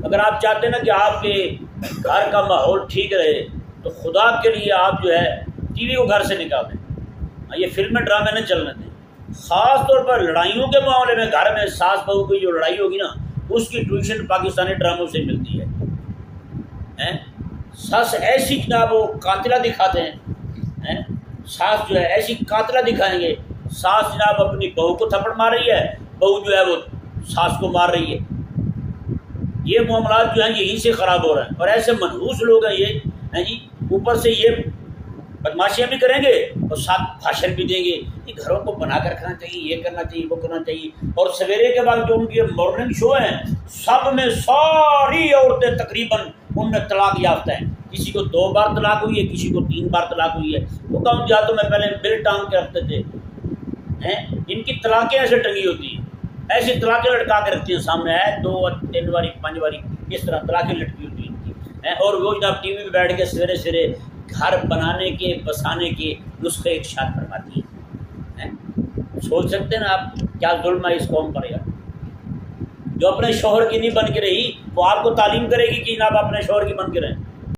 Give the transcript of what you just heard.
اگر آپ چاہتے ہیں نا کہ آپ کے گھر کا ماحول ٹھیک رہے تو خدا کے لیے آپ جو ہے ٹی وی کو گھر سے نکال دیں، یہ فلمیں ڈرامے نہ چلنے دیں۔ خاص طور پر لڑائیوں کے معاملے میں گھر میں ساس بہو کی جو لڑائی ہوگی نا، اس کی ٹیوشن پاکستانی ڈراموں سے ملتی ہے۔ ساس ایسی جناب وہ قاتلہ دکھاتے ہیں، ساس جو ہے ایسی قاتلہ دکھائیں گے، ساس جناب اپنی بہو کو تھپڑ مار رہی ہے، بہو جو ہے وہ ساس کو مار رہی ہے۔ یہ معاملات جو ہیں یہیں سے خراب ہو رہے ہیں، اور ایسے منحوس لوگ ہیں یہ ہیں جی، اوپر سے یہ بدماشیاں بھی کریں گے اور ساتھ بھاشن بھی دیں گے۔ یہ گھروں کو بنا کر رکھنا چاہیے، یہ کرنا چاہیے، وہ کرنا چاہیے۔ اور سویرے کے بعد جو ان کے مارننگ شو ہیں، سب میں ساری عورتیں تقریباً ان میں طلاق یافتہ ہیں۔ کسی کو 2 بار طلاق ہوئی ہے، کسی کو 3 بار طلاق ہوئی ہے۔ وہ کم جاتوں میں پہلے بل ٹانگ کے رکھتے تھے، ان کی طلاقیں ایسے ٹنگی ہوتی ہیں، ایسی طلاقیں لٹکا کے رکھتی ہیں سامنے ہے، 2 3 باری 5 باری اس طرح طلاقیں لٹکی ہوتی ہیں۔ اور وہ جناب ٹی وی پہ بیٹھ کے سویرے سویرے گھر بنانے کے بسانے کے نسخے ارشاد فرماتی ہیں۔ سوچ سکتے ہیں نا آپ کیا ظلم ہے اس قوم پر یار، جو اپنے شوہر کی نہیں بن کے رہی وہ آپ کو تعلیم کرے گی کہ جناب اپنے شوہر کی بن کے رہیں۔